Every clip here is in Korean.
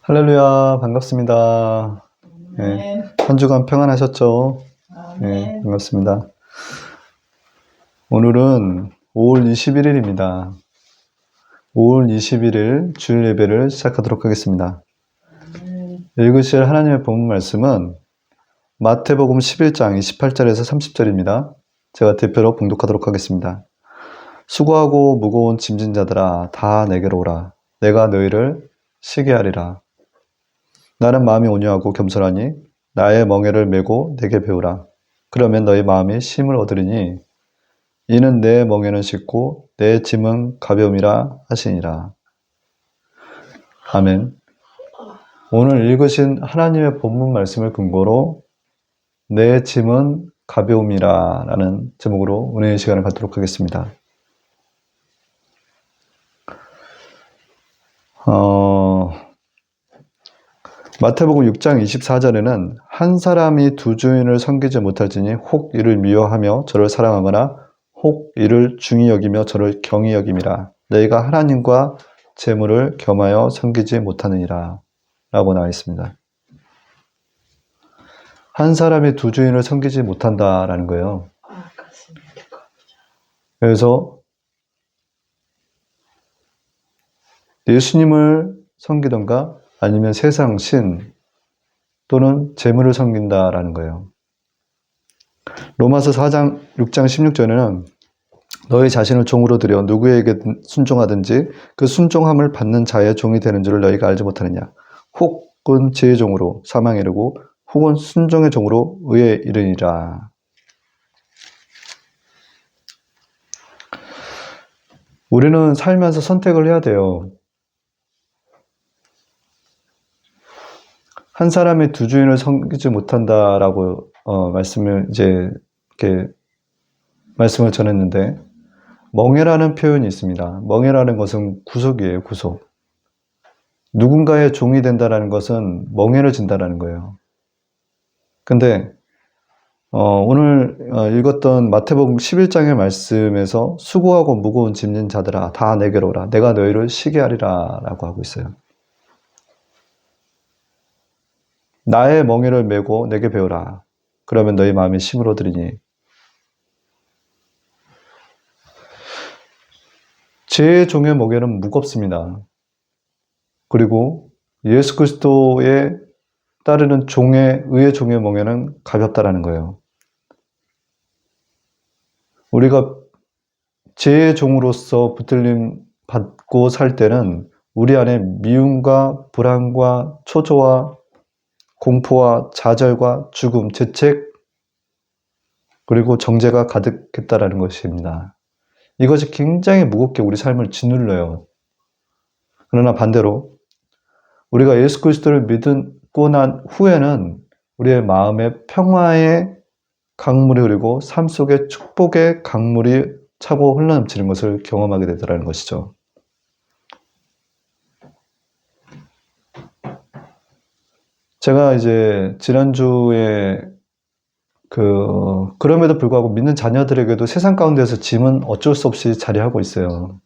할렐루야, 반갑습니다. 네, 한 주간 평안하셨죠? 네, 반갑습니다. 오늘은 5월 21일입니다. 5월 21일 주일 예배를 시작하도록 하겠습니다. 읽으실 하나님의 본문 말씀은 마태복음 11장 28절에서 30절입니다. 제가 대표로 봉독하도록 하겠습니다. 수고하고 무거운 짐진 자들아 다 내게로 오라. 내가 너희를 쉬게 하리라. 나는 마음이 온유하고 겸손하니 나의 멍에를 메고 내게 배우라. 그러면 너희 마음이 쉼을 얻으리니 이는 내 멍에는 쉽고 내 짐은 가벼움이라 하시니라. 아멘. 오늘 읽으신 하나님의 본문 말씀을 근거로 내 짐은 가벼움이라 라는 제목으로 은혜의 시간을 갖도록 하겠습니다. 마태복음 6장 24절에는 한 사람이 두 주인을 섬기지 못할지니 혹 이를 미워하며 저를 사랑하거나 혹 이를 중히 여기며 저를 경히 여김이라. 너희가 하나님과 재물을 겸하여 섬기지 못하느니라 라고 나와 있습니다. 한 사람이 두 주인을 섬기지 못한다라는 거예요. 그래서 예수님을 섬기던가 아니면 세상 신 또는 재물을 섬긴다라는 거예요. 로마서 4장 6장 16절에는 너희 자신을 종으로 들여 누구에게 순종하든지 그 순종함을 받는 자의 종이 되는 줄을 너희가 알지 못하느냐. 혹은 지의 종으로 사망에 이르고 혹은 순종의 종으로 의에 이르니라. 우리는 살면서 선택을 해야 돼요. 한 사람이 두 주인을 섬기지 못한다라고 말씀을 전했는데 멍에라는 표현이 있습니다. 멍에라는 것은 구속이에요, 구속. 누군가의 종이 된다는 것은 멍에를 진다라는 거예요. 근데 오늘 읽었던 마태복음 11장의 말씀에서 수고하고 무거운 짐진 자들아 다 내게로 오라. 내가 너희를 쉬게 하리라 라고 하고 있어요. 나의 멍에를 메고 내게 배우라. 그러면 너희 마음이 쉼을 얻으리니. 제 종의 멍에는 무겁습니다. 그리고 예수 그리스도의 따르는 의의 종의 멍에는 가볍다라는 거예요. 우리가 제 종으로서 붙들림 받고 살 때는 우리 안에 미움과 불안과 초조와 공포와 좌절과 죽음, 죄책 그리고 정죄가 가득했다라는 것입니다. 이것이 굉장히 무겁게 우리 삶을 짓눌러요. 그러나 반대로 우리가 예수 그리스도를 믿고 난 후에는 우리의 마음에 평화의 강물이 흐르고 삶 속에 축복의 강물이 차고 흘러넘치는 것을 경험하게 되더라는 것이죠. 제가 이제 지난주에 그럼에도 불구하고 믿는 자녀들에게도 세상 가운데서 짐은 어쩔 수 없이 자리하고 있어요.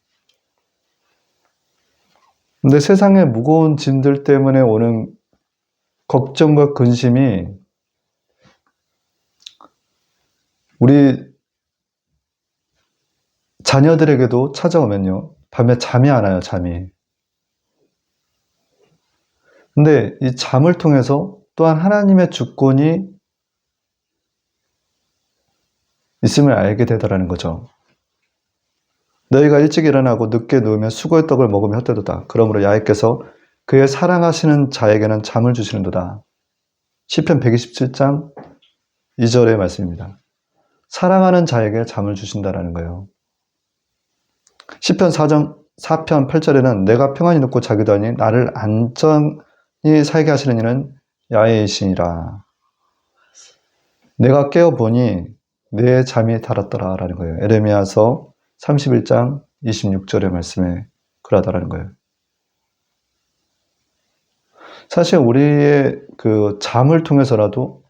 근데 세상의 무거운 짐들 때문에 오는 걱정과 근심이 우리 자녀들에게도 찾아오면요. 밤에 잠이 안 와요, 잠이. 근데 이 잠을 통해서 또한 하나님의 주권이 있음을 알게 되더라는 거죠. 너희가 일찍 일어나고 늦게 누우면 수고의 떡을 먹으면 헛되도다. 그러므로 야훼께서 그의 사랑하시는 자에게는 잠을 주시는도다. 시편 127장 2절의 말씀입니다. 사랑하는 자에게 잠을 주신다라는 거예요. 시편 4편 8절에는 내가 평안히 눕고 자기도 하니 나를 안전히 살게 하시는 이는 야훼이시니라. 내가 깨어보니 내 잠이 달았더라 라는 거예요. 에레미야서 31장 26절의 말씀에 그러하다라는 거예요. 사실 우리의 잠을 통해서도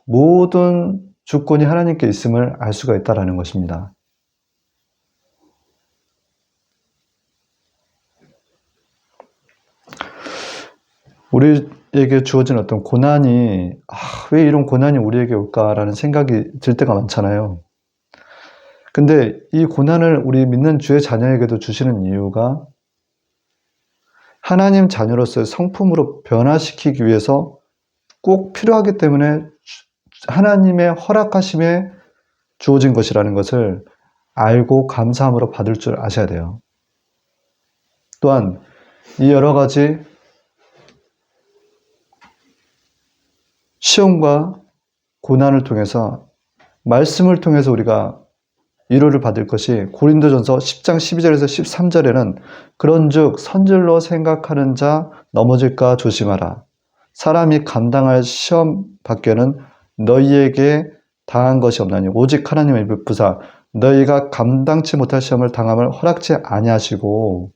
모든 주권이 하나님께 있음을 알 수가 있다라는 것입니다. 우리에게 주어진 어떤 고난이, 왜 이런 고난이 우리에게 올까라는 생각이 들 때가 많잖아요. 근데 이 고난을 우리 믿는 주의 자녀에게도 주시는 이유가 하나님 자녀로서의 성품으로 변화시키기 위해서 꼭 필요하기 때문에 하나님의 허락하심에 주어진 것이라는 것을 알고 감사함으로 받을 줄 아셔야 돼요. 또한 이 여러 가지 시험과 고난을 통해서 말씀을 통해서 우리가 위로를 받을 것이 고린도전서 10장 12절에서 13절에는 그런즉 선질로 생각하는 자 넘어질까 조심하라. 사람이 감당할 시험 밖에는 너희에게 당한 것이 없나니 오직 하나님의 부사 너희가 감당치 못할 시험을 당함을 허락지 아니하시고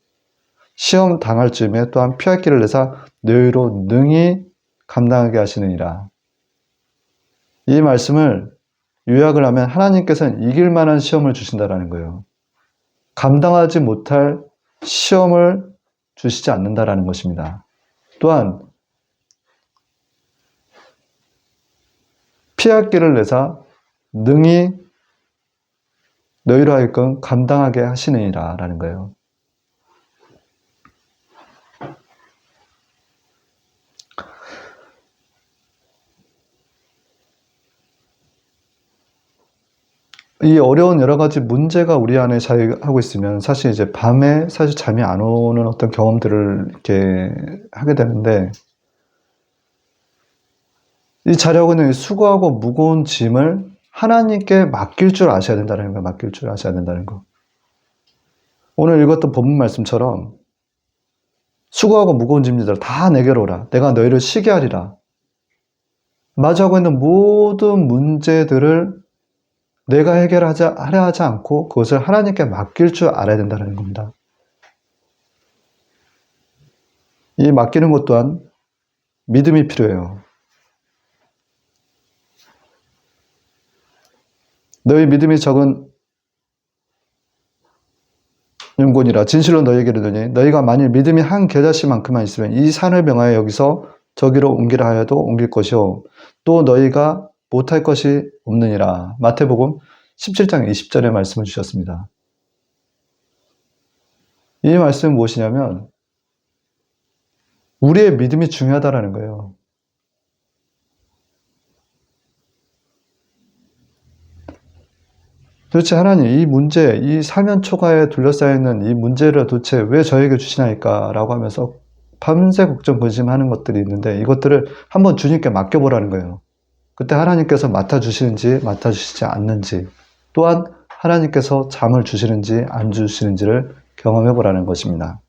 시험 당할 즈음에 또한 피할 길을 내사 너희로 능히 감당하게 하시느니라. 이 말씀을 요약을 하면 하나님께서는 이길 만한 시험을 주신다라는 거예요. 감당하지 못할 시험을 주시지 않는다라는 것입니다. 또한 피할 길을 내사 능히 너희로 하여금 감당하게 하시느니라 라는 거예요. 이 어려운 여러 가지 문제가 우리 안에 자리하고 있으면 사실 이제 밤에 사실 잠이 안 오는 어떤 경험들을 이렇게 하게 되는데 이 자리하고 있는 수고하고 무거운 짐을 하나님께 맡길 줄 아셔야 된다는 거예요. 맡길 줄 아셔야 된다는 거. 오늘 읽었던 본문 말씀처럼 수고하고 무거운 짐들 다 내게로 오라. 내가 너희를 쉬게 하리라. 마주하고 있는 모든 문제들을 내가 하려 하지 않고 그것을 하나님께 맡길 줄 알아야 된다는 겁니다. 이 맡기는 것 또한 믿음이 필요해요. 너희 믿음이 적은 영혼이라 진실로 너희에게 이르노니 너희가 만일 믿음이 한 겨자씨만큼만 있으면 이 산을 명하여 여기서 저기로 옮기라 하여도 옮길 것이요 또 너희가 못할 것이 없느니라. 마태복음 17장 20절의 말씀을 주셨습니다. 이 말씀은 무엇이냐면 우리의 믿음이 중요하다라는 거예요. 도대체 하나님 이 문제, 이 사면초가에 둘러싸여있는 이 문제를 도대체 왜 저에게 주시나이까 라고 하면서 밤새 걱정 근심하는 것들이 있는데 이것들을 한번 주님께 맡겨보라는 거예요. 그때 하나님께서 맡아주시는지 맡아주시지 않는지 또한 하나님께서 잠을 주시는지 안 주시는지를 경험해보라는 것입니다.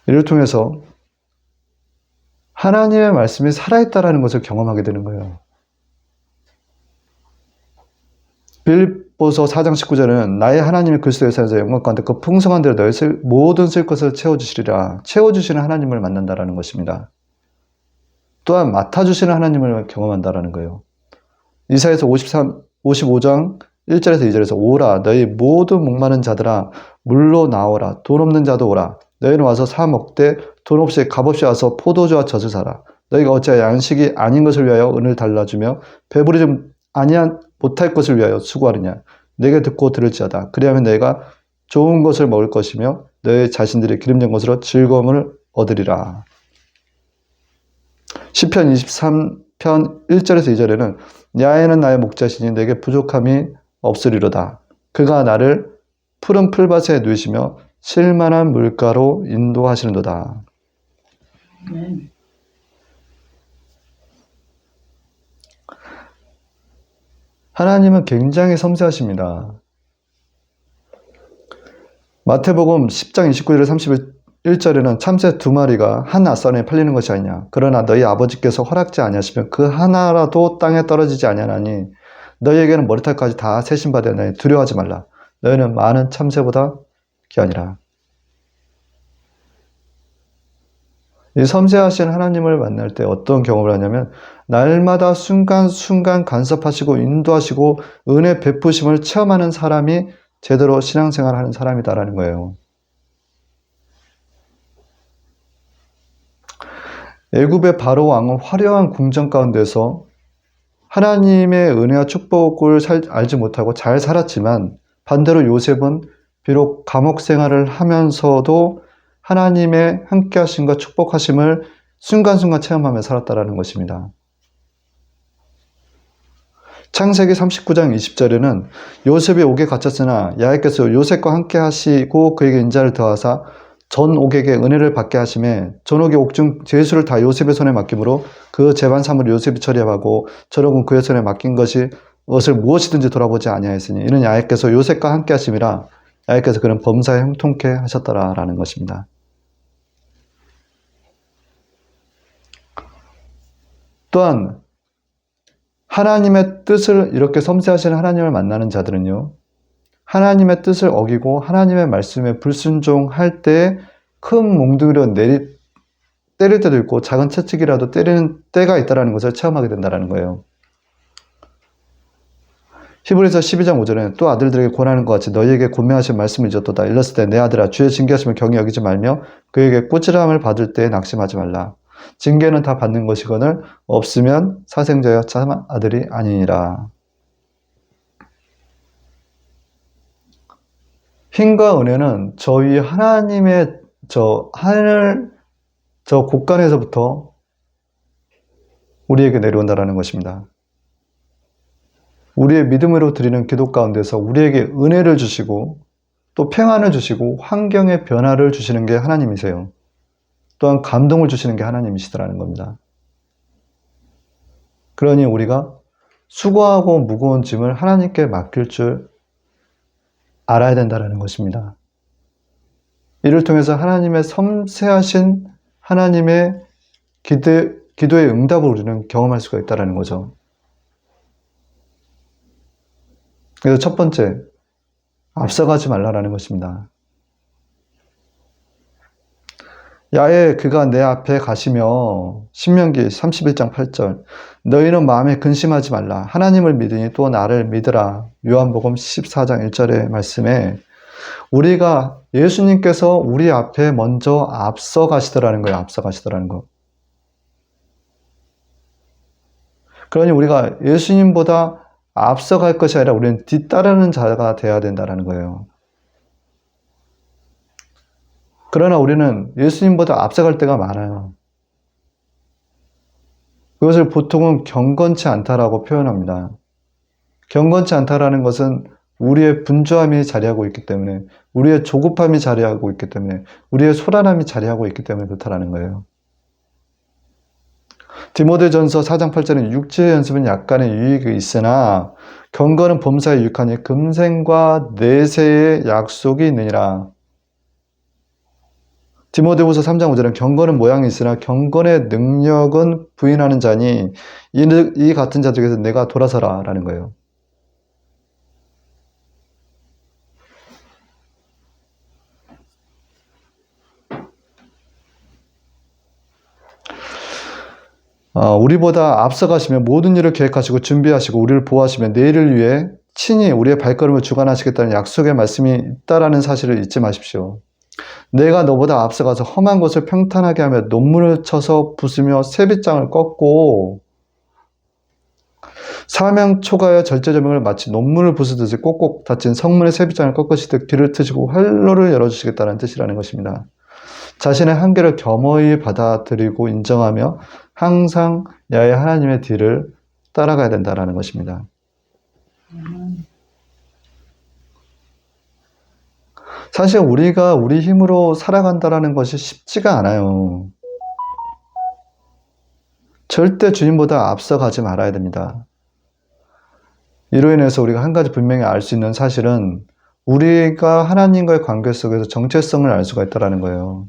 이를 통해서 하나님의 말씀이 살아있다는 것을 경험하게 되는 거예요. 빌립보서 4장 19절에는 나의 하나님의 그리스도의 사에서 영광 가운데 그 풍성한 대로 너희 모든 쓸 것을 채워주시리라. 채워주시는 하나님을 만난다는 것입니다. 또한 맡아주시는 하나님을 경험한다는 거예요. 이사야서 55장 1절에서 2절에서 오라 너희 모든 목마른 자들아 물로 나오라 돈 없는 자도 오라 너희는 와서 사 먹되 돈 없이 값없이 와서 포도주와 젖을 사라 너희가 어찌하여 양식이 아닌 것을 위하여 은을 달라주며 배부르지 못할 것을 위하여 수고하느냐 내게 듣고 들을지어다 그리하면 너희가 좋은 것을 먹을 것이며 너희 자신들이 기름진 것으로 즐거움을 얻으리라. 시편 23편 1절에서 2절에는 야훼는 나의 목자시니 내게 부족함이 없으리로다. 그가 나를 푸른 풀밭에 누이시며 쉴만한 물가로 인도하시는도다. 하나님은 굉장히 섬세하십니다. 마태복음 10장 29절에 31절에는 참새 2마리가 한 앗선에 팔리는 것이 아니냐. 그러나 너희 아버지께서 허락지 아니하시면 그 하나라도 땅에 떨어지지 아니하나니 너희에게는 머리털까지 다 세신 바 되나니 두려워하지 말라. 너희는 많은 참새보다 귀하니라. 이 섬세하신 하나님을 만날 때 어떤 경험을 하냐면 날마다 순간순간 간섭하시고 인도하시고 은혜 베푸심을 체험하는 사람이 제대로 신앙생활을 하는 사람이다라는 거예요. 애굽의 바로 왕은 화려한 궁정 가운데서 하나님의 은혜와 축복을 알지 못하고 잘 살았지만 반대로 요셉은 비록 감옥 생활을 하면서도 하나님의 함께하심과 축복하심을 순간순간 체험하며 살았다라는 것입니다. 창세기 39장 20절에는 요셉이 옥에 갇혔으나 야훼께서 요셉과 함께 하시고 그에게 인자를 더하사 전 옥에게 은혜를 받게 하심에 전 옥의 옥중 제수를 다 요셉의 손에 맡김으로 그 재반 사물을 요셉이 처리하고 전 옥은 그의 손에 맡긴 것을 무엇이든지 돌아보지 아니하였으니 이는 야훼께서 요셉과 함께 하심이라 야훼께서 그는 범사에 형통케 하셨더라라는 것입니다. 또한 하나님의 뜻을 이렇게 섬세하신 하나님을 만나는 자들은요, 하나님의 뜻을 어기고 하나님의 말씀에 불순종할 때 큰 몽둥이로 때릴 때도 있고 작은 채찍이라도 때리는 때가 있다는 것을 체험하게 된다는 거예요. 히브리서 12장 5절에 또 아들들에게 권하는 것 같이 너희에게 권면하신 말씀을 잊었도다. 일렀을 때 내 아들아 주의 징계하심을 경히 여기지 말며 그에게 꾸지람을 받을 때에 낙심하지 말라. 징계는 다 받는 것이거늘 없으면 사생자여 참 아들이 아니니라. 힘과 은혜는 저희 하나님의 하늘 곳간에서부터 우리에게 내려온다는 것입니다. 우리의 믿음으로 드리는 기도 가운데서 우리에게 은혜를 주시고 또 평안을 주시고 환경의 변화를 주시는 게 하나님이세요. 또한 감동을 주시는 게 하나님이시더라는 겁니다. 그러니 우리가 수고하고 무거운 짐을 하나님께 맡길 줄 알아야 된다는 것입니다. 이를 통해서 하나님의 섬세하신 하나님의 기도의 응답을 우리는 경험할 수가 있다는 거죠. 그래서 첫 번째, 앞서가지 말라라는 것입니다. 야훼 그가 내 앞에 가시며 신명기 31장 8절 너희는 마음에 근심하지 말라 하나님을 믿으니 또 나를 믿으라 요한복음 14장 1절의 말씀에 우리가 예수님께서 우리 앞에 먼저 앞서 가시더라는 거예요. 앞서 가시더라는 거. 그러니 우리가 예수님보다 앞서갈 것이 아니라 우리는 뒤따르는 자가 되어야 된다는 거예요. 그러나 우리는 예수님보다 앞서갈 때가 많아요. 그것을 보통은 경건치 않다라고 표현합니다. 경건치 않다라는 것은 우리의 분주함이 자리하고 있기 때문에, 우리의 조급함이 자리하고 있기 때문에, 우리의 소란함이 자리하고 있기 때문에 그렇다라는 거예요. 디모데전서 4장 8절은 육체의 연습은 약간의 유익이 있으나 경건은 범사에 유익하니 금생과 내세의 약속이 있느니라. 디모데후서 3장 5절은 경건은 모양이 있으나 경건의 능력은 부인하는 자니 이 같은 자들에게서 내가 돌아서라 라는 거예요. 우리보다 앞서가시며 모든 일을 계획하시고 준비하시고 우리를 보호하시며 내일을 위해 친히 우리의 발걸음을 주관하시겠다는 약속의 말씀이 있다라는 사실을 잊지 마십시오. 내가 너보다 앞서가서 험한 곳을 평탄하게 하며 논문을 쳐서 부수며 세빗장을 꺾고 사명 초과하여 절제조명을 마치 논문을 부수듯이 꼭꼭 닫힌 성문의 세빗장을 꺾으시듯 길을 트시고 활로를 열어주시겠다는 뜻이라는 것입니다. 자신의 한계를 겸허히 받아들이고 인정하며 항상 야훼 하나님의 뒤를 따라가야 된다는 것입니다. 사실 우리가 우리 힘으로 살아간다는 것이 쉽지가 않아요. 절대 주님보다 앞서가지 말아야 됩니다. 이로 인해서 우리가 한 가지 분명히 알 수 있는 사실은 우리가 하나님과의 관계 속에서 정체성을 알 수가 있다는 거예요.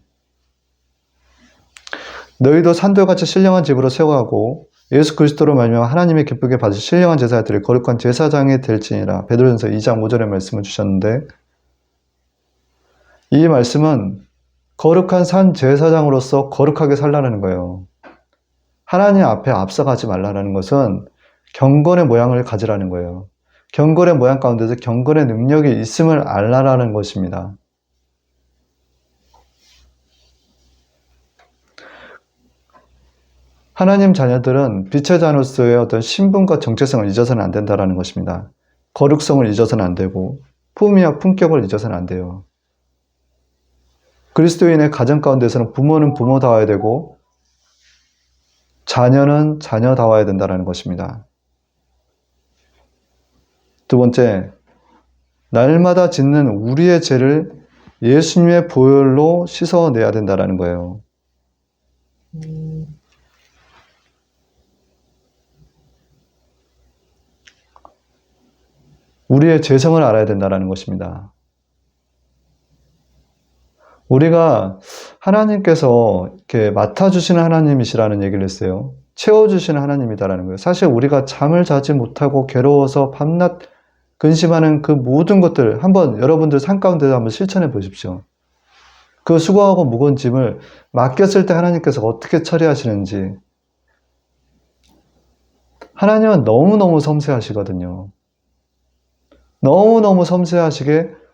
너희도 산돌같이 신령한 집으로 세워가고 예수 그리스도로 말미암아 하나님의 기쁘게 받으실 신령한 제사들이 거룩한 제사장이 될지니라. 베드로전서 2장 5절의 말씀을 주셨는데 이 말씀은 거룩한 산 제사장으로서 거룩하게 살라는 거예요. 하나님 앞에 앞서가지 말라는 것은 경건의 모양을 가지라는 거예요. 경건의 모양 가운데서 경건의 능력이 있음을 알라라는 것입니다. 하나님 자녀들은 빛의 자녀로서의 어떤 신분과 정체성을 잊어서는 안 된다는 것입니다. 거룩성을 잊어서는 안 되고 품위와 품격을 잊어서는 안 돼요. 그리스도인의 가정 가운데서는 부모는 부모다워야 되고 자녀는 자녀다워야 된다는 것입니다. 두 번째, 날마다 짓는 우리의 죄를 예수님의 보혈로 씻어내야 된다는 거예요. 우리의 죄성을 알아야 된다는 것입니다. 우리가 하나님께서 이렇게 맡아주시는 하나님이시라는 얘기를 했어요. 채워주시는 하나님이다라는 거예요. 사실 우리가 잠을 자지 못하고 괴로워서 밤낮 근심하는 그 모든 것들 한번 여러분들 삶 가운데서 한번 실천해 보십시오. 그 수고하고 무거운 짐을 맡겼을 때 하나님께서 어떻게 처리하시는지. 하나님은 너무너무 섬세하시거든요. 너무너무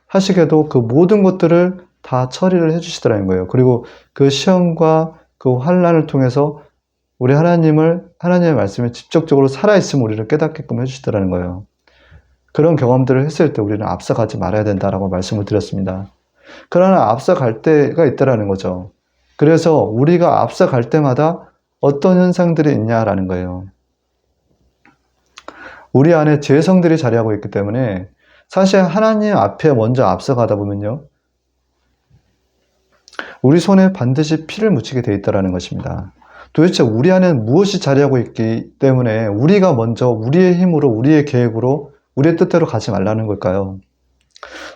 하시게도 그 모든 것들을 다 처리를 해주시더라는 거예요. 그리고 그 시험과 그 환난을 통해서 우리 하나님의 말씀에 직접적으로 살아있음을 우리를 깨닫게끔 해주시더라는 거예요. 그런 경험들을 했을 때 우리는 앞서가지 말아야 된다라고 말씀을 드렸습니다. 그러나 앞서갈 때가 있다라는 거죠. 그래서 우리가 앞서갈 때마다 어떤 현상들이 있냐라는 거예요. 우리 안에 죄성들이 자리하고 있기 때문에 사실 하나님 앞에 먼저 앞서가다 보면요. 우리 손에 반드시 피를 묻히게 돼 있다는 것입니다. 도대체 우리 안에는 무엇이 자리하고 있기 때문에 우리가 먼저 우리의 힘으로 우리의 계획으로 우리의 뜻대로 가지 말라는 걸까요?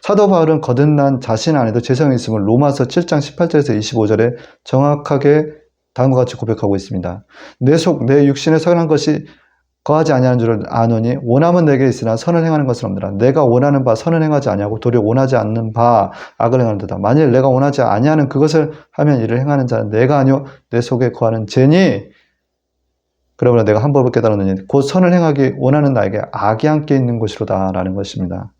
사도 바울은 거듭난 자신 안에도 죄성이 있음을 로마서 7장 18절에서 25절에 정확하게 다음과 같이 고백하고 있습니다. 내 육신에 선한 것이 거하지 아니하는 줄을 아노니 원함은 내게 있으나 선을 행하는 것은 없느라. 내가 원하는 바 선을 행하지 아니하고 도리어 원하지 않는 바 악을 행하는도다. 만일 내가 원하지 아니하는 그것을 하면 이를 행하는 자는 내가 아니요 내 속에 거하는 죄니 그러므로 내가 한 법을 깨달았느니 곧 선을 행하기 원하는 나에게 악이 함께 있는 것이로다 라는 것입니다.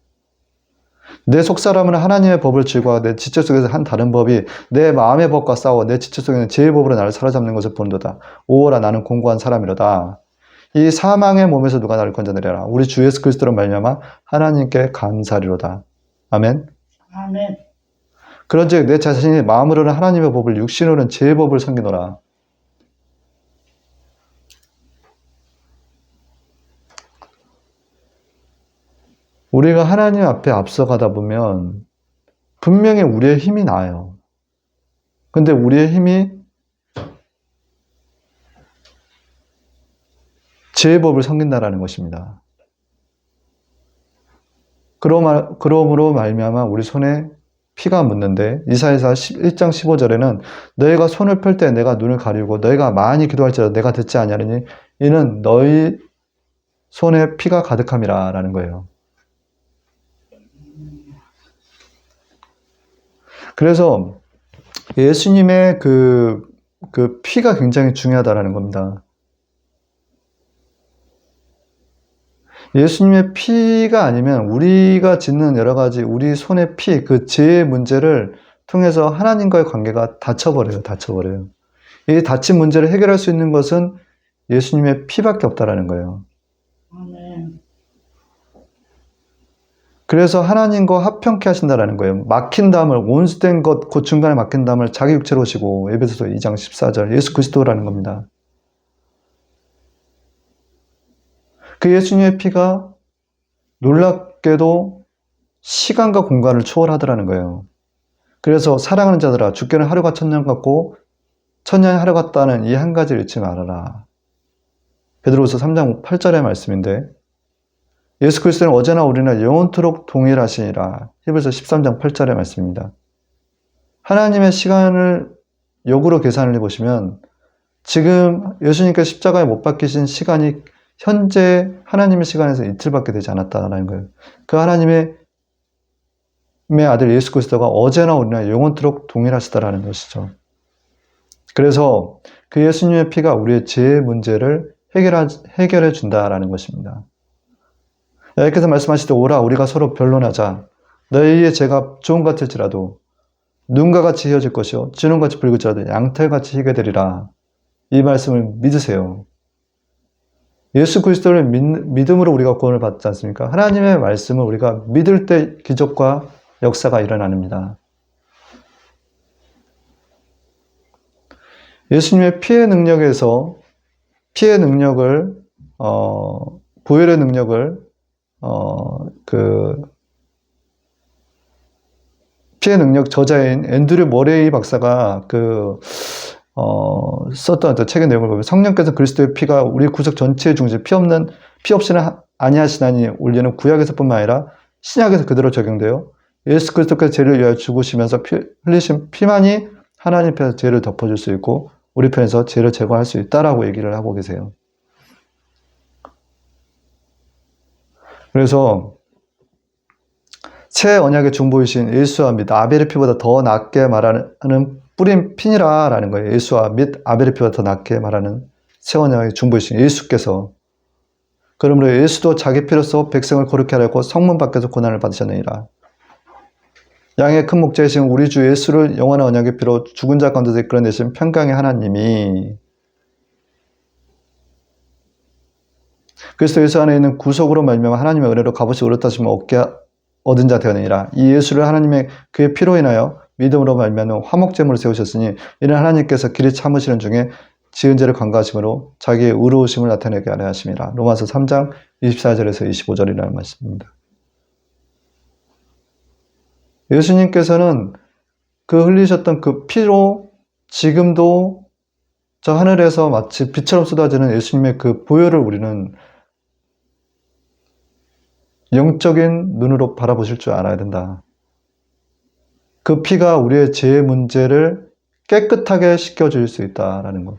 내 속사람은 하나님의 법을 즐거워 내 지체 속에서 한 다른 법이 내 마음의 법과 싸워 내 지체 속에는 죄의 법으로 나를 사로잡는 것을 본도다. 오호라 나는 공고한 사람이로다. 이 사망의 몸에서 누가 나를 건져내려라. 우리 주 예수 그리스도로 말미암아 하나님께 감사리로다. 아멘. 아멘. 그런즉 내 자신이 마음으로는 하나님의 법을 육신으로는 죄의 법을 섬기노라. 우리가 하나님 앞에 앞서가다 보면 분명히 우리의 힘이 나요. 근데 우리의 힘이 죄의 법을 섬긴다라는 것입니다. 그러므로 말미암아 우리 손에 피가 묻는데 이사야서 1장 15절에는 너희가 손을 펼 때 내가 눈을 가리우고 너희가 많이 기도할지라도 내가 듣지 아니하리니 이는 너희 손에 피가 가득함이라 라는 거예요. 그래서 예수님의 그 피가 굉장히 중요하다라는 겁니다. 예수님의 피가 아니면 우리가 짓는 여러 가지 우리 손의 피, 그 죄의 문제를 통해서 하나님과의 관계가 닫혀버려요. 이 닫힌 문제를 해결할 수 있는 것은 예수님의 피밖에 없다라는 거예요. 아멘. 그래서 하나님과 합평케 하신다라는 거예요. 막힌 담을, 온수된 것, 그 중간에 막힌 담을 자기 육체로 오시고, 에베소서 2장 14절, 예수 그리스도라는 겁니다. 그 예수님의 피가 놀랍게도 시간과 공간을 초월하더라는 거예요. 그래서 사랑하는 자들아, 주께는 하루가 천년 같고, 천년이 하루 같다는 이 한 가지를 잊지 말아라. 베드로후서 3장 8절의 말씀인데, 예수 그리스도는 어제나 우리나 영원토록 동일하시니라. 히브리서 13장 8절의 말씀입니다. 하나님의 시간을 역으로 계산을 해보시면 지금 예수님께서 십자가에 못 박히신 시간이 현재 하나님의 시간에서 이틀밖에 되지 않았다는 거예요. 그 하나님의 아들 예수 그리스도가 어제나 우리나 영원토록 동일하시다라는 것이죠. 그래서 그 예수님의 피가 우리의 죄의 문제를 해결해 준다라는 것입니다. 여호와께서 말씀하시되 오라 우리가 서로 변론하자. 너희의 죄가 종 같을지라도 눈과 같이 헤어질 것이요 주홍같이 붉을지라도 양털같이 희게 되리라. 이 말씀을 믿으세요. 예수 그리스도를 믿음으로 우리가 구원을 받지 않습니까? 하나님의 말씀을 우리가 믿을 때 기적과 역사가 일어납니다. 예수님의 피의 능력에서 피의 능력을 보혈의 능력을 피의 능력 저자인 앤드류 머레이 박사가 썼던 어떤 책의 내용을 보면 성령께서 그리스도의 피가 우리 구속 전체의 중심 피 없이는 아니하시나니 올리는 구약에서뿐만 아니라 신약에서 그대로 적용되어 예수 그리스도께서 죄를 위하여 죽으시면서 흘리신 피만이 하나님 편에서 죄를 덮어줄 수 있고 우리 편에서 죄를 제거할 수 있다라고 얘기를 하고 계세요. 그래서 새 언약의 중보이신 예수와 및 아벨의 피보다 더 낫게 말하는 뿌린 피니라라는 거예요. 예수와 및 아벨의 피보다 더 낫게 말하는 새 언약의 중보이신 예수께서. 그러므로 예수도 자기 피로써 백성을 거룩케 하려고 성문 밖에서 고난을 받으셨느니라. 양의 큰 목자이신 우리 주 예수를 영원한 언약의 피로 죽은 자 가운데서 이끌어내신 평강의 하나님이 그리스도 예수 안에 있는 구속으로 말미암아 하나님의 은혜로 값없이 의롭다심을 얻은 자 되었느니라. 이 예수를 하나님의 그의 피로 인하여 믿음으로 말미암아 화목제물을 세우셨으니 이는 하나님께서 길이 참으시는 중에 지은 죄를 관가하심으로 자기의 의로우심을 나타내게 하려 하심이라. 로마서 3장 24절에서 25절이라는 말씀입니다. 예수님께서는 그 흘리셨던 그 피로 지금도 저 하늘에서 마치 빛처럼 쏟아지는 예수님의 그 보혈을 우리는 영적인 눈으로 바라보실 줄 알아야 된다. 그 피가 우리의 죄의 문제를 깨끗하게 씻겨줄 수 있다라는 것.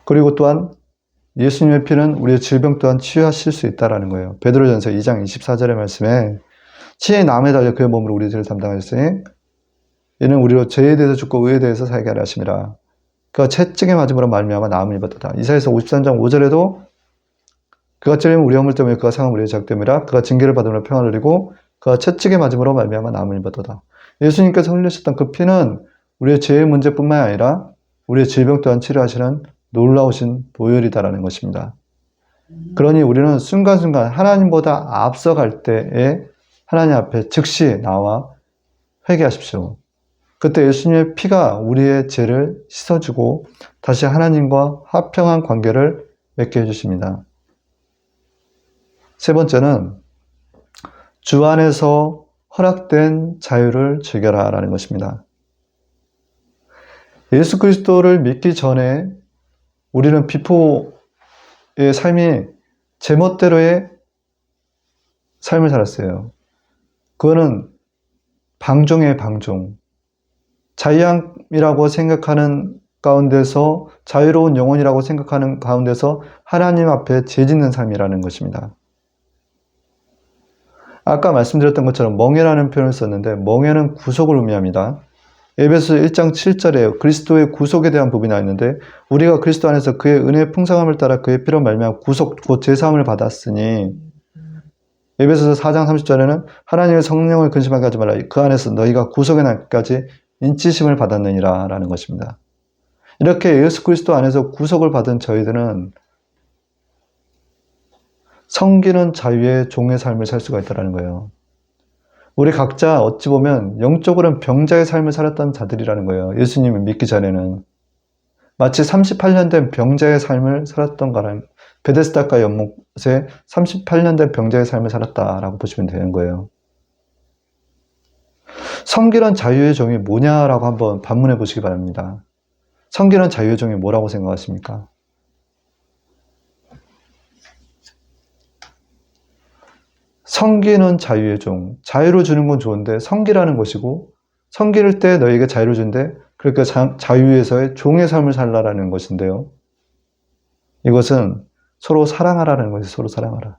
그리고 또한 예수님의 피는 우리의 질병 또한 치유하실 수 있다라는 거예요. 베드로전서 2장 24절의 말씀에 친히 남에 달려 그의 몸으로 우리 죄를 담당하셨으니 이는 우리로 죄에 대해서 죽고 의에 대해서 살게 하려 하심이라. 그가 채찍에 맞음으로 말미암아 나음을 입었도다. 이사야서 53장 5절에도 그가 찔림은 우리 허물 때문에 그가 상함은 우리의 작 때문이라. 그가 징계를 받음으로 평안을 누리고 그가 채찍에 맞음으로 말미암아 나음을 입었도다. 예수님께서 흘리셨던 그 피는 우리의 죄의 문제뿐만 아니라 우리의 질병 또한 치료하시는 놀라우신 보혈이다라는 것입니다. 그러니 우리는 순간순간 하나님보다 앞서갈 때에 하나님 앞에 즉시 나와 회개하십시오. 그때 예수님의 피가 우리의 죄를 씻어주고 다시 하나님과 화평한 관계를 맺게 해주십니다. 세 번째는 주 안에서 허락된 자유를 즐겨라 라는 것입니다. 예수 그리스도를 믿기 전에 우리는 비포의 삶이 제멋대로의 삶을 살았어요. 그거는 방종의 방종. 자유함이라고 생각하는 가운데서 자유로운 영혼이라고 생각하는 가운데서 하나님 앞에 죄짓는 삶이라는 것입니다. 아까 말씀드렸던 것처럼 멍에라는 표현을 썼는데 멍에는 구속을 의미합니다. 에베소 1장 7절에 그리스도의 구속에 대한 부분이 있는데 우리가 그리스도 안에서 그의 은혜의 풍성함을 따라 그의 피로 말미암아 구속 곧 제사함을 받았으니 에베소서 4장 30절에는 하나님의 성령을 근심하게 하지 말라. 그 안에서 너희가 구속의 날까지 인치심을 받았느니라 라는 것입니다. 이렇게 예수 그리스도 안에서 구속을 받은 저희들은 섬기는 자유의 종의 삶을 살 수가 있다는 거예요. 우리 각자 어찌 보면 영적으로는 병자의 삶을 살았던 자들이라는 거예요. 예수님을 믿기 전에는. 마치 38년 된 병자의 삶을 살았던 거라는 베데스다가 연못에 38년 된 병자의 삶을 살았다라고 보시면 되는 거예요. 섬기는 자유의 종이 뭐냐라고 한번 반문해 보시기 바랍니다. 섬기는 자유의 종이 뭐라고 생각하십니까? 섬기는 자유의 종. 자유를 주는 건 좋은데 섬기라는 것이고 섬길 때 너에게 자유를 준대. 그러니까 자유에서의 종의 삶을 살라라는 것인데요. 이것은 서로 사랑하라는 것이 서로 사랑하라.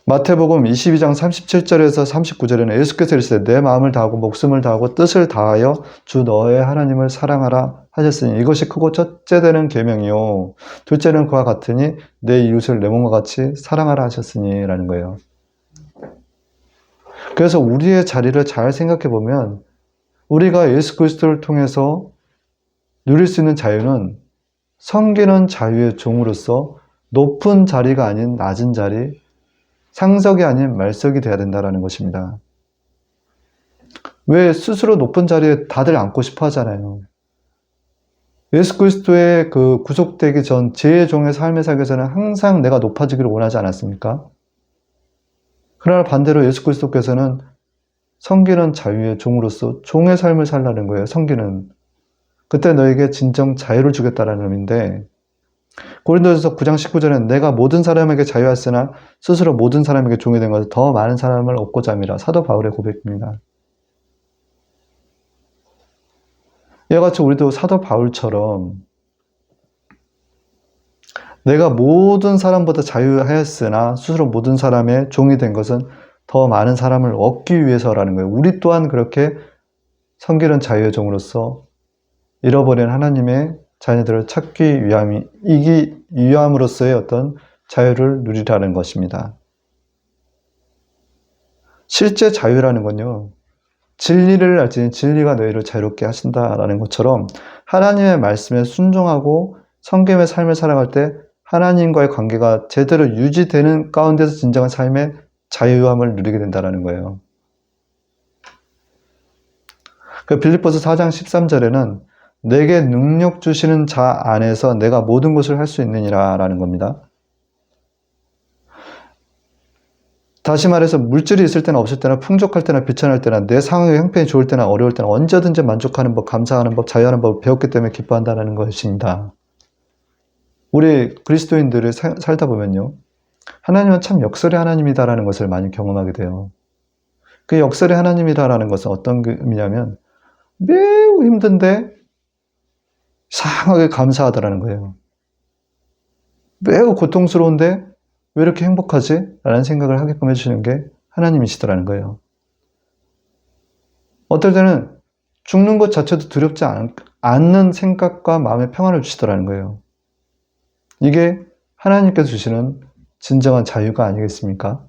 마태복음 22장 37절에서 39절에는 예수께서 이르시되 내 마음을 다하고 목숨을 다하고 뜻을 다하여 주 너의 하나님을 사랑하라 하셨으니 이것이 크고 첫째 되는 계명이요 둘째는 그와 같으니 내 이웃을 내 몸과 같이 사랑하라 하셨으니 라는 거예요. 그래서 우리의 자리를 잘 생각해 보면 우리가 예수 그리스도를 통해서 누릴 수 있는 자유는 섬기는 자유의 종으로서 높은 자리가 아닌 낮은 자리, 상석이 아닌 말석이 되어야 된다는 것입니다. 왜 스스로 높은 자리에 다들 앉고 싶어 하잖아요. 예수 그리스도의 그 구속되기 전 제 종의 삶에 살기 위해서는 항상 내가 높아지기를 원하지 않았습니까? 그러나 반대로 예수 그리스도께서는 섬기는 자유의 종으로서 종의 삶을 살라는 거예요. 섬기는. 그때 너에게 진정 자유를 주겠다라는 의미인데, 고린도전서 9장 19절에는 내가 모든 사람에게 자유하였으나 스스로 모든 사람에게 종이 된 것은 더 많은 사람을 얻고자 함이라. 사도 바울의 고백입니다. 이와 같이 우리도 사도 바울처럼 내가 모든 사람보다 자유하였으나 스스로 모든 사람의 종이 된 것은 더 많은 사람을 얻기 위해서라는 거예요. 우리 또한 그렇게 섬기는 자유의 종으로서 잃어버린 하나님의 자녀들을 찾기 위함으로써의 어떤 자유를 누리라는 것입니다. 실제 자유라는 건요, 진리를 알지니 진리가 너희를 자유롭게 하신다라는 것처럼 하나님의 말씀에 순종하고 성김의 삶을 살아갈 때 하나님과의 관계가 제대로 유지되는 가운데서 진정한 삶의 자유함을 누리게 된다는 거예요. 빌립보서 4장 13절에는 내게 능력 주시는 자 안에서 내가 모든 것을 할 수 있느니라 라는 겁니다. 다시 말해서 물질이 있을 때나 없을 때나 풍족할 때나 비천할 때나 내 상황이 형편이 좋을 때나 어려울 때나 언제든지 만족하는 법, 감사하는 법, 자유하는 법을 배웠기 때문에 기뻐한다는 것입니다. 우리 그리스도인들을 살다 보면요, 하나님은 참 역설의 하나님이다라는 것을 많이 경험하게 돼요. 그 역설의 하나님이다라는 것은 어떤 의미냐면 매우 힘든데 이상하게 감사하다라는 거예요. 매우 고통스러운데 왜 이렇게 행복하지? 라는 생각을 하게끔 해주시는 게 하나님이시더라는 거예요. 어떨 때는 죽는 것 자체도 두렵지 않는 생각과 마음의 평안을 주시더라는 거예요. 이게 하나님께서 주시는 진정한 자유가 아니겠습니까?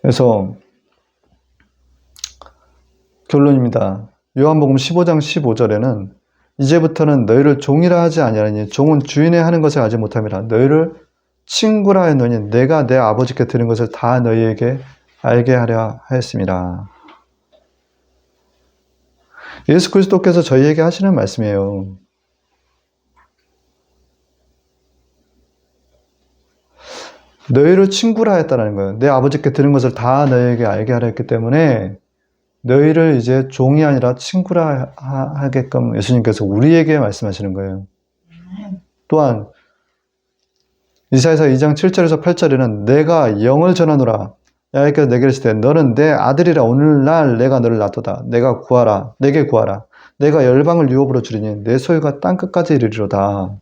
그래서 결론입니다. 요한복음 15장 15절에는 이제부터는 너희를 종이라 하지 아니하니 종은 주인의 하는 것을 알지 못함이라. 너희를 친구라 하였노니 내가 내 아버지께 들은 것을 다 너희에게 알게 하려 하였습니다. 예수 그리스도께서 저희에게 하시는 말씀이에요. 너희를 친구라 하였다는 거예요. 내 아버지께 들은 것을 다 너희에게 알게 하려 했기 때문에 너희를 이제 종이 아니라 친구라 하게끔 예수님께서 우리에게 말씀하시는 거예요. 또한 이사야서 2장 7절에서 8절에는 내가 영을 전하노라. 야훼께서 내게 이르시되 너는 내 아들이라. 오늘날 내가 너를 낳도다. 내가 구하라. 내게 구하라. 내가 열방을 유업으로 주리니 내 소유가 땅끝까지 이르리로다.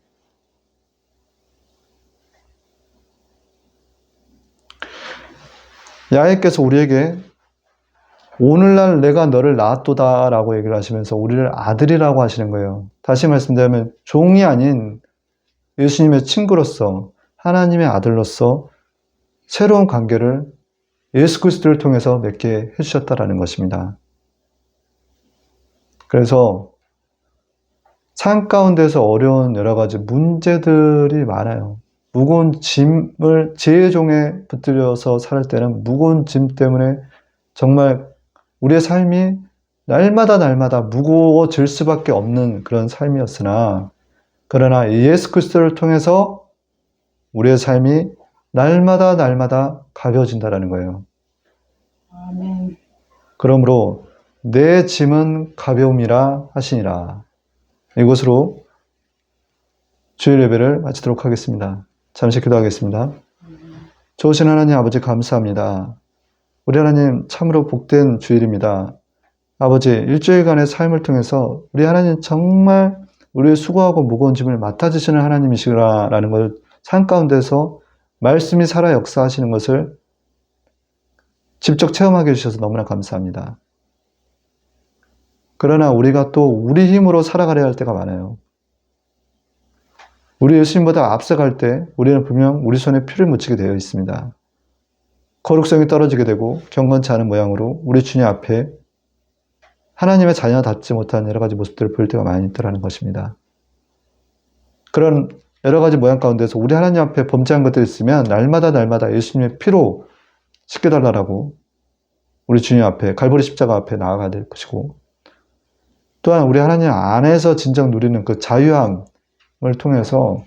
야훼께서 우리에게 오늘날 내가 너를 낳았도다 라고 얘기를 하시면서 우리를 아들이라고 하시는 거예요. 다시 말씀드리면 종이 아닌 예수님의 친구로서 하나님의 아들로서 새로운 관계를 예수 그리스도를 통해서 맺게 해주셨다라는 것입니다. 그래서 삶 가운데서 어려운 여러 가지 문제들이 많아요. 무거운 짐을 제 종에 붙들려서 살 때는 무거운 짐 때문에 정말 우리의 삶이 날마다 무거워질 수밖에 없는 그런 삶이었으나, 그러나 예수 그리스도를 통해서 우리의 삶이 날마다 가벼워진다는 거예요. 아멘. 그러므로 내 짐은 가벼움이라 하시니라. 이것으로 주일 예배를 마치도록 하겠습니다. 잠시 기도하겠습니다. 좋으신 하나님 아버지 감사합니다. 우리 하나님 참으로 복된 주일입니다. 아버지, 일주일간의 삶을 통해서 우리 하나님 정말 우리의 수고하고 무거운 짐을 맡아주시는 하나님이시라는 걸 삶 가운데서 말씀이 살아 역사하시는 것을 직접 체험하게 해주셔서 너무나 감사합니다. 그러나 우리가 또 우리 힘으로 살아가려 할 때가 많아요. 우리 예수님보다 앞서갈 때 우리는 분명 우리 손에 피를 묻히게 되어 있습니다. 거룩성이 떨어지게 되고 경건치 않은 모양으로 우리 주님 앞에 하나님의 자녀답지 못한 여러 가지 모습들을 보일 때가 많이 있더라는 것입니다. 그런 여러 가지 모양 가운데서 우리 하나님 앞에 범죄한 것들이 있으면 날마다 예수님의 피로 씻겨달라고 우리 주님 앞에 갈보리 십자가 앞에 나아가야 될 것이고, 또한 우리 하나님 안에서 진정 누리는 그 자유함을 통해서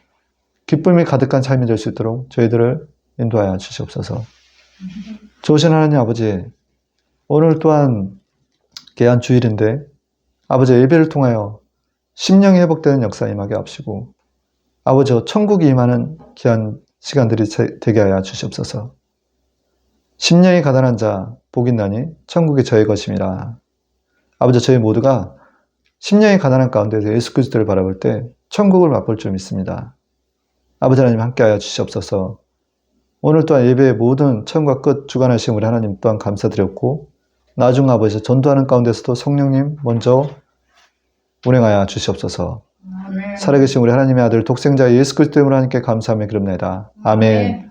기쁨이 가득한 삶이 될 수 있도록 저희들을 인도하여 주시옵소서. 좋으신 하나님 아버지, 오늘 또한 귀한 주일인데 아버지 예배를 통하여 심령이 회복되는 역사 임하게 하시고, 아버지 천국이 임하는 귀한 시간들이 되게 하여 주시옵소서. 심령이 가난한 자 복이 있나니 천국이 저의 것임이라. 아버지, 저희 모두가 심령이 가난한 가운데서 예수 그리스도를 바라볼 때 천국을 맛볼 줄 믿습니다. 아버지 하나님 함께하여 주시옵소서. 오늘 또한 예배의 모든 처음과 끝 주관하신 우리 하나님 또한 감사드렸고, 나중 아버지 전도하는 가운데서도 성령님 먼저 운행하여 주시옵소서. 아멘. 살아계신 우리 하나님의 아들 독생자 예수 그리스도 이름으로 하나님께 감사하며 기도합니다. 아멘.